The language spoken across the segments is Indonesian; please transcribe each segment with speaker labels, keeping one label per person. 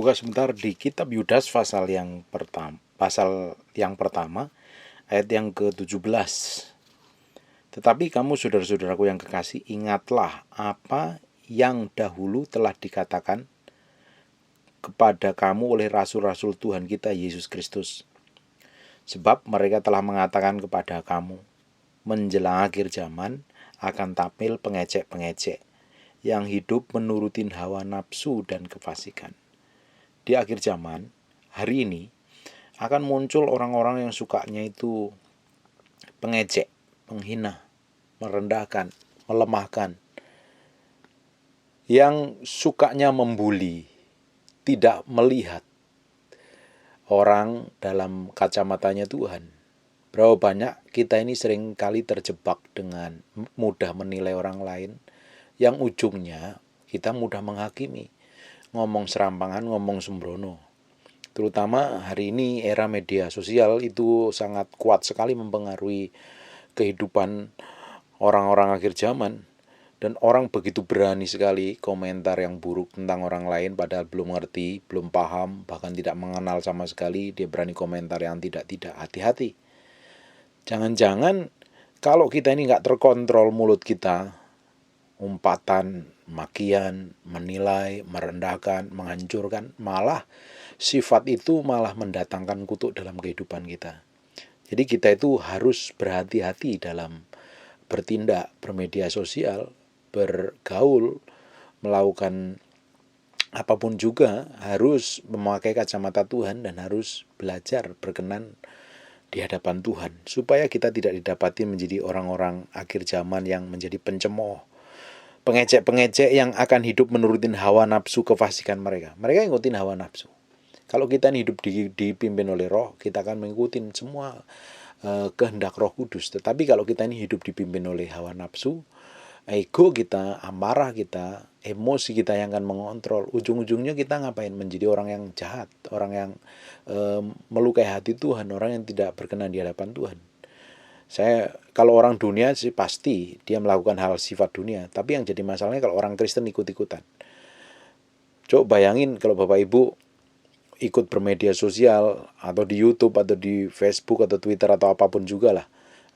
Speaker 1: Buka sebentar di kitab Yudas pasal yang pertama ayat yang ke-17. Tetapi kamu saudara-saudaraku yang kekasih, ingatlah apa yang dahulu telah dikatakan kepada kamu oleh rasul-rasul Tuhan kita Yesus Kristus. Sebab mereka telah mengatakan kepada kamu, menjelang akhir zaman akan tampil pengecek-pengecek yang hidup menurutin hawa nafsu dan kefasikan. Di akhir zaman, hari ini, akan muncul orang-orang yang sukanya itu pengecek, menghina, merendahkan, melemahkan, yang sukanya membuli, tidak melihat orang dalam kacamatanya Tuhan. Berapa banyak kita ini sering kali terjebak dengan mudah menilai orang lain, yang ujungnya kita mudah menghakimi, ngomong serampangan, ngomong sembrono. Terutama hari ini era media sosial itu sangat kuat sekali mempengaruhi kehidupan orang-orang akhir zaman. Dan orang begitu berani sekali komentar yang buruk tentang orang lain padahal belum ngerti, belum paham, bahkan tidak mengenal sama sekali. Dia berani komentar yang tidak-tidak. Hati-hati. Jangan-jangan kalau kita ini nggak terkontrol mulut kita, umpatan, makian, menilai, merendahkan, menghancurkan, malah sifat itu malah mendatangkan kutuk dalam kehidupan kita. Jadi kita itu harus berhati-hati dalam bertindak, bermedia sosial, bergaul, melakukan apapun juga harus memakai kacamata Tuhan dan harus belajar berkenan di hadapan Tuhan supaya kita tidak didapati menjadi orang-orang akhir zaman yang menjadi pencemooh, pengecek-pengecek yang akan hidup menurutin hawa nafsu kefasikan mereka. Mereka ngikutin hawa nafsu. Kalau kita hidup dipimpin oleh Roh, kita akan mengikuti semua kehendak Roh Kudus. Tetapi kalau kita ini hidup dipimpin oleh hawa nafsu, ego kita, amarah kita, emosi kita yang akan mengontrol, ujung-ujungnya kita ngapain? Menjadi orang yang jahat, orang yang melukai hati Tuhan, orang yang tidak berkenan di hadapan Tuhan. Kalau orang dunia sih pasti dia melakukan hal sifat dunia, tapi yang jadi masalahnya kalau orang Kristen ikut-ikutan. Coba bayangin kalau Bapak Ibu ikut bermedia sosial atau di YouTube atau di Facebook atau Twitter atau apapun juga lah,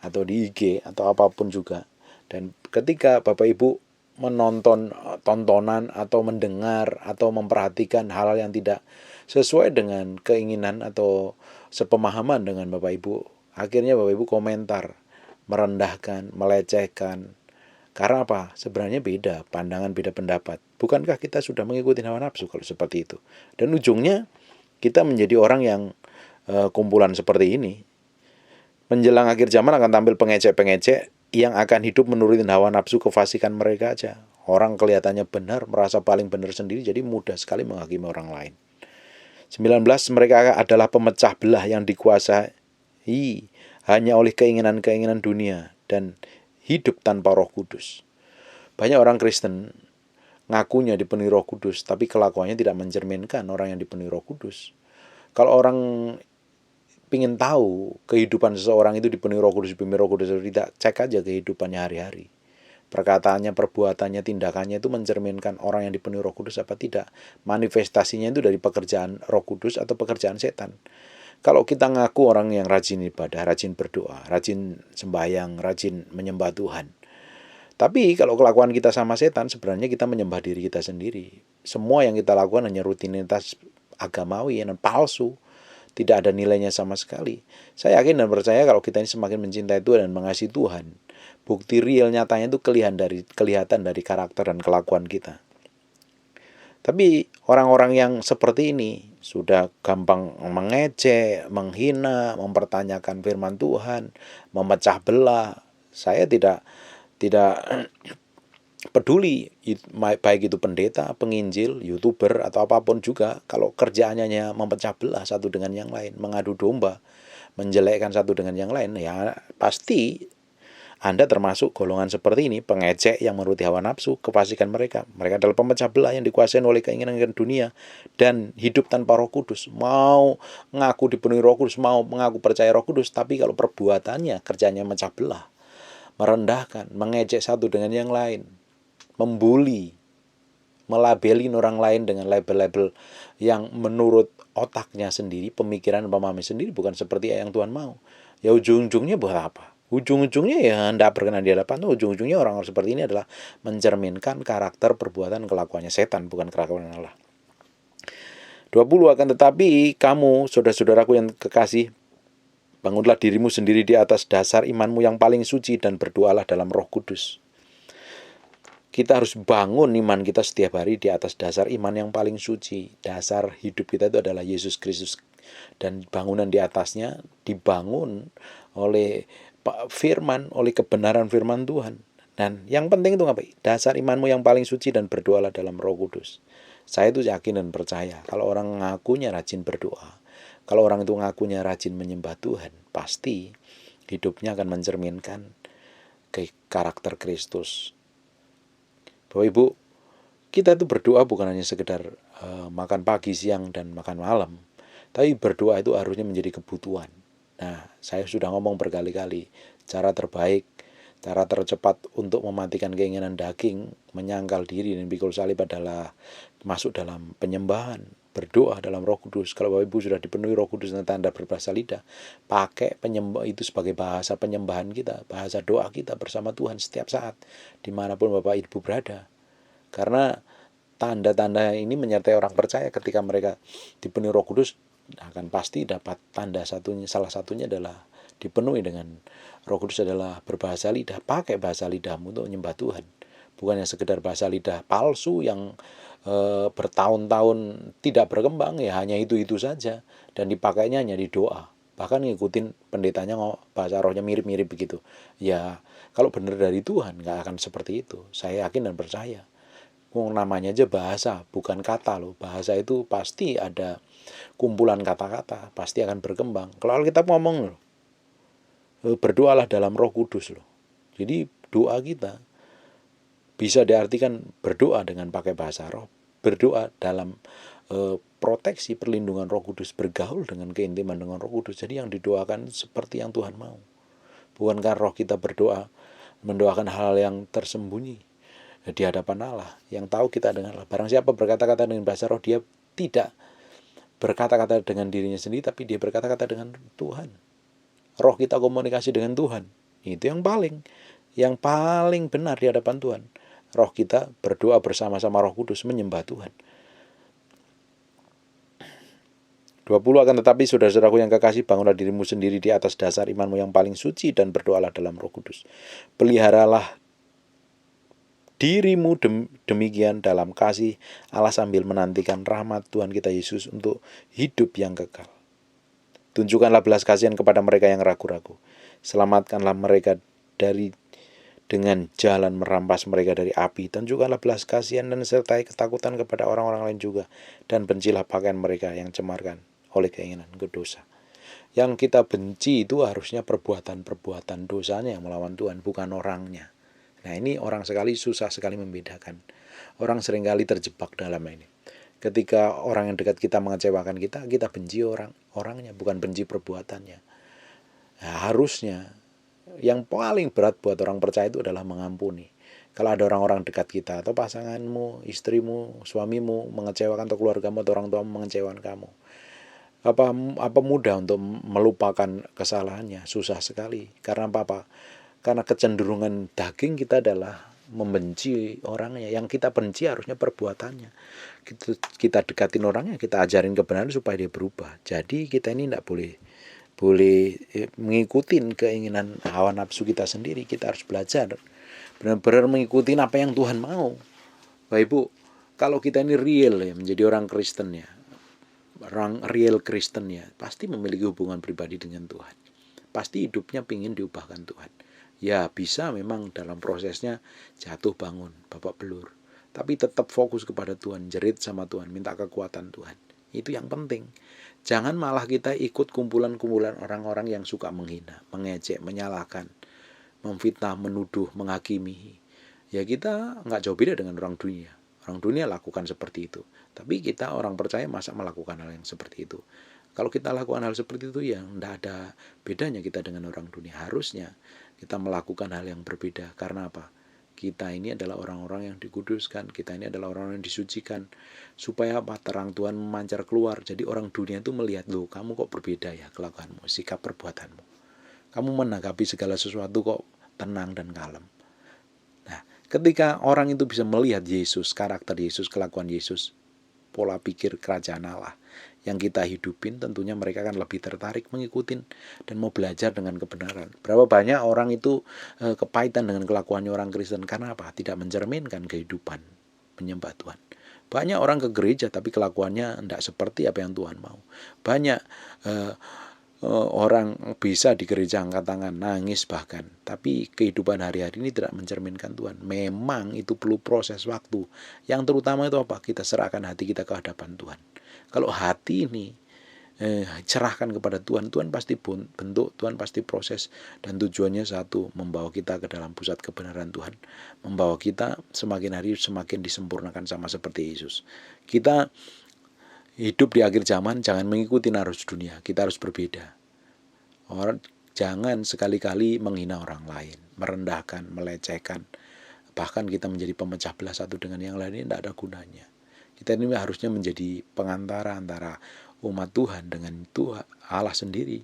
Speaker 1: atau di IG atau apapun juga. Dan ketika Bapak Ibu menonton tontonan atau mendengar atau memperhatikan hal-hal yang tidak sesuai dengan keinginan atau sepemahaman dengan Bapak Ibu, akhirnya Bapak Ibu komentar, merendahkan, melecehkan. Karena apa? Sebenarnya beda pandangan, beda pendapat. Bukankah kita sudah mengikuti hawa nafsu kalau seperti itu? Dan ujungnya kita menjadi orang yang kumpulan seperti ini. Menjelang akhir zaman akan tampil pengecek-pengecek yang akan hidup menurutin hawa nafsu kefasikan mereka aja. Orang kelihatannya benar, merasa paling benar sendiri, jadi mudah sekali menghakimi orang lain. 19, mereka adalah pemecah belah yang dikuasai hanya oleh keinginan-keinginan dunia dan hidup tanpa Roh Kudus. Banyak orang Kristen ngakunya dipenuhi Roh Kudus, tapi kelakuannya tidak mencerminkan orang yang dipenuhi Roh Kudus. Kalau orang ingin tahu kehidupan seseorang itu dipenuhi Roh Kudus, dipimpin Roh Kudus atau tidak, cek aja kehidupannya hari-hari. Perkataannya, perbuatannya, tindakannya itu mencerminkan orang yang dipenuhi Roh Kudus apa tidak. Manifestasinya itu dari pekerjaan Roh Kudus atau pekerjaan setan. Kalau kita ngaku orang yang rajin ibadah, rajin berdoa, rajin sembahyang, rajin menyembah Tuhan, tapi kalau kelakuan kita sama setan, sebenarnya kita menyembah diri kita sendiri. Semua yang kita lakukan hanya rutinitas agamawi dan palsu. Tidak ada nilainya sama sekali. Saya yakin dan percaya kalau kita ini semakin mencintai Tuhan dan mengasihi Tuhan, bukti real nyatanya itu kelihatan dari karakter dan kelakuan kita. Tapi orang-orang yang seperti ini sudah gampang mengecek, menghina, mempertanyakan firman Tuhan, memecah belah. Saya tidak peduli baik itu pendeta, penginjil, YouTuber atau apapun juga, kalau kerjaannya hanya memecah belah satu dengan yang lain, mengadu domba, menjelekkan satu dengan yang lain, ya pasti Anda termasuk golongan seperti ini, pengecek yang menuruti hawa nafsu, kefasikan mereka. Mereka adalah pemecah belah yang dikuasai oleh keinginan dunia dan hidup tanpa Roh Kudus. Mau ngaku dipenuhi Roh Kudus, mau mengaku percaya Roh Kudus, tapi kalau perbuatannya, kerjanya mecah belah, merendahkan, mengejek satu dengan yang lain, membuli, melabelin orang lain dengan label-label yang menurut otaknya sendiri, pemikiran pemahaman sendiri, bukan seperti yang Tuhan mau. Ya ujung-ujungnya buat apa? Ujung-ujungnya ya tidak berkenan di hadapan Tuhan. Ujung-ujungnya orang-orang seperti ini adalah mencerminkan karakter, perbuatan, kelakuannya setan, bukan kelakuan Allah. 20 akan tetapi kamu, saudara-saudaraku yang kekasih, bangunlah dirimu sendiri di atas dasar imanmu yang paling suci dan berdoalah dalam Roh Kudus. Kita harus bangun iman kita setiap hari di atas dasar iman yang paling suci. Dasar hidup kita itu adalah Yesus Kristus. Dan bangunan di atasnya dibangun oleh firman, oleh kebenaran firman Tuhan. Dan yang penting itu apa? Dasar imanmu yang paling suci dan berdoalah dalam Roh Kudus. Saya itu yakin dan percaya kalau orang ngakunya rajin berdoa, kalau orang itu ngakunya rajin menyembah Tuhan, pasti hidupnya akan mencerminkan karakter Kristus. Bapak Ibu, kita itu berdoa bukan hanya sekedar makan pagi, siang, dan makan malam. Tapi berdoa itu harusnya menjadi kebutuhan. Nah, saya sudah ngomong berkali-kali, cara terbaik, cara tercepat untuk mematikan keinginan daging, menyangkal diri dan pikul salib adalah masuk dalam penyembahan, berdoa dalam Roh Kudus. Kalau Bapak Ibu sudah dipenuhi Roh Kudus dan tanda berbahasa lidah, pakai penyembah itu sebagai bahasa penyembahan kita, bahasa doa kita bersama Tuhan setiap saat, dimanapun Bapak Ibu berada. Karena tanda-tanda ini menyertai orang percaya ketika mereka dipenuhi Roh Kudus akan pasti dapat tanda satunya. Salah satunya adalah dipenuhi dengan Roh Kudus adalah berbahasa lidah. Pakai bahasa lidahmu untuk menyembah Tuhan. Bukannya sekedar bahasa lidah palsu yang bertahun-tahun tidak berkembang, ya hanya itu-itu saja. Dan dipakainya hanya di doa. Bahkan ngikutin pendetanya bahasa rohnya mirip-mirip begitu. Ya kalau benar dari Tuhan nggak akan seperti itu. Saya yakin dan percaya. Namanya aja bahasa, bukan kata loh. Bahasa itu pasti ada kumpulan kata-kata, pasti akan berkembang. Kalau kita ngomong loh, berdoalah dalam Roh Kudus loh. Jadi doa kita bisa diartikan berdoa dengan pakai bahasa roh, berdoa dalam proteksi perlindungan Roh Kudus, bergaul dengan keintiman dengan Roh Kudus. Jadi yang didoakan seperti yang Tuhan mau. Bukankah roh kita berdoa, mendoakan hal yang tersembunyi di hadapan Allah, yang tahu kita dengan Allah. Barang siapa berkata-kata dengan bahasa roh, dia tidak berkata-kata dengan dirinya sendiri, tapi dia berkata-kata dengan Tuhan. Roh kita komunikasi dengan Tuhan. Itu yang paling benar di hadapan Tuhan. Roh kita berdoa bersama-sama Roh Kudus, menyembah Tuhan. 20 akan tetapi saudara-saudaraku yang kekasih, bangunlah dirimu sendiri di atas dasar imanmu yang paling suci dan berdoalah dalam Roh Kudus. Peliharalah dirimu demikian dalam kasih Allah sambil menantikan rahmat Tuhan kita Yesus untuk hidup yang kekal. Tunjukkanlah belas kasihan kepada mereka yang ragu-ragu. Selamatkanlah mereka dengan jalan merampas mereka dari api. Tunjukkanlah belas kasihan dan sertai ketakutan kepada orang-orang lain juga. Dan bencilah pakaian mereka yang cemarkan oleh keinginan ke dosa. Yang kita benci itu harusnya perbuatan-perbuatan dosanya yang melawan Tuhan, bukan orangnya. Nah ini susah sekali membedakan. Orang seringkali terjebak dalam ini. Ketika orang yang dekat kita mengecewakan kita benci orangnya, bukan benci perbuatannya. Nah, harusnya yang paling berat buat orang percaya itu adalah mengampuni. Kalau ada orang-orang dekat kita, atau pasanganmu, istrimu, suamimu mengecewakan, atau keluargamu, atau orang tuamu mengecewakan kamu, apa mudah untuk melupakan kesalahannya? Susah sekali. Karena apa? Karena kecenderungan daging kita adalah membenci orangnya. Yang kita benci harusnya perbuatannya. Kita dekatin orangnya, kita ajarin kebenaran supaya dia berubah. Jadi kita ini tidak boleh mengikuti keinginan hawa nafsu kita sendiri. Kita harus belajar benar-benar mengikuti apa yang Tuhan mau. Bapak Ibu, kalau kita ini real ya, menjadi orang Kristen ya, orang real Kristen ya, pasti memiliki hubungan pribadi dengan Tuhan. Pasti hidupnya ingin diubahkan Tuhan. Ya bisa memang dalam prosesnya jatuh bangun, babak belur. Tapi tetap fokus kepada Tuhan, jerit sama Tuhan, minta kekuatan Tuhan. Itu yang penting. Jangan malah kita ikut kumpulan-kumpulan orang-orang yang suka menghina, mengejek, menyalahkan, memfitnah, menuduh, menghakimi. Ya kita nggak jauh beda dengan orang dunia. Orang dunia lakukan seperti itu. Tapi kita orang percaya masa melakukan hal yang seperti itu. Kalau kita lakukan hal seperti itu ya tidak ada bedanya kita dengan orang dunia. Harusnya kita melakukan hal yang berbeda. Karena apa? Kita ini adalah orang-orang yang dikuduskan, kita ini adalah orang-orang yang disucikan. Supaya apa? Terang Tuhan memancar keluar. Jadi orang dunia itu melihat, loh kamu kok berbeda ya kelakuanmu, sikap perbuatanmu. Kamu menanggapi segala sesuatu kok tenang dan kalem. Nah, ketika orang itu bisa melihat Yesus, karakter Yesus, kelakuan Yesus, pola pikir kerajaan Allah yang kita hidupin, tentunya mereka akan lebih tertarik mengikuti dan mau belajar dengan kebenaran. Berapa banyak orang itu kepahitan dengan kelakuannya orang Kristen, karena apa? Tidak mencerminkan kehidupan menyembah Tuhan. Banyak orang ke gereja tapi kelakuannya tidak seperti apa yang Tuhan mau. Banyak orang bisa di gereja angkat tangan, nangis bahkan, tapi kehidupan hari-hari ini tidak mencerminkan Tuhan. Memang itu perlu proses waktu. Yang terutama itu apa? Kita serahkan hati kita ke hadapan Tuhan. Kalau hati ini cerahkan kepada Tuhan, Tuhan pasti bentuk, Tuhan pasti proses, dan tujuannya satu, membawa kita ke dalam pusat kebenaran Tuhan, membawa kita semakin hari semakin disempurnakan sama seperti Yesus. Kita hidup di akhir zaman jangan mengikuti arus dunia, kita harus berbeda. Jangan sekali-kali menghina orang lain, merendahkan, melecehkan, bahkan kita menjadi pemecah belah satu dengan yang lain, ini tidak ada gunanya. Kita ini harusnya menjadi pengantara antara umat Tuhan dengan Tuhan Allah sendiri.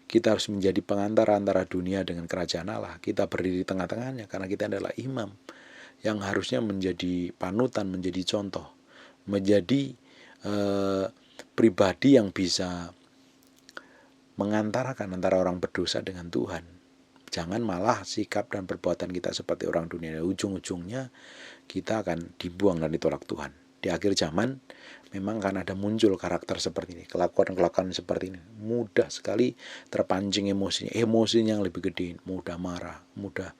Speaker 1: Kita harus menjadi pengantara antara dunia dengan kerajaan Allah. Kita berdiri di tengah-tengahnya karena kita adalah imam yang harusnya menjadi panutan, menjadi contoh, menjadi pribadi yang bisa mengantarakan antara orang berdosa dengan Tuhan. Jangan malah sikap dan perbuatan kita seperti orang dunia. Ujung-ujungnya kita akan dibuang dan ditolak Tuhan. Di akhir zaman memang akan ada muncul karakter seperti ini, kelakuan-kelakuan seperti ini. Mudah sekali terpancing emosinya yang lebih gede, mudah marah, mudah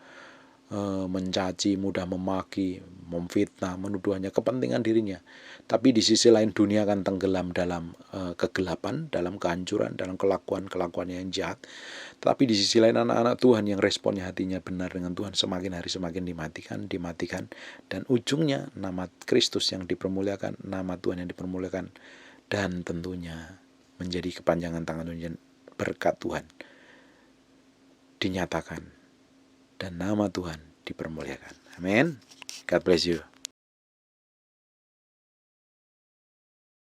Speaker 1: mencaci, mudah memaki, memfitnah, menuduh hanya kepentingan dirinya. Tapi di sisi lain dunia akan tenggelam dalam kegelapan, dalam kehancuran, dalam kelakuan yang jahat. Tapi di sisi lain anak-anak Tuhan yang responnya hatinya benar dengan Tuhan semakin hari semakin dimatikan, dan ujungnya nama Kristus yang dipermuliakan, nama Tuhan yang dipermuliakan, dan tentunya menjadi kepanjangan tangan Tuhan, berkat Tuhan dinyatakan dan nama Tuhan dipermuliakan. Amin. God bless you.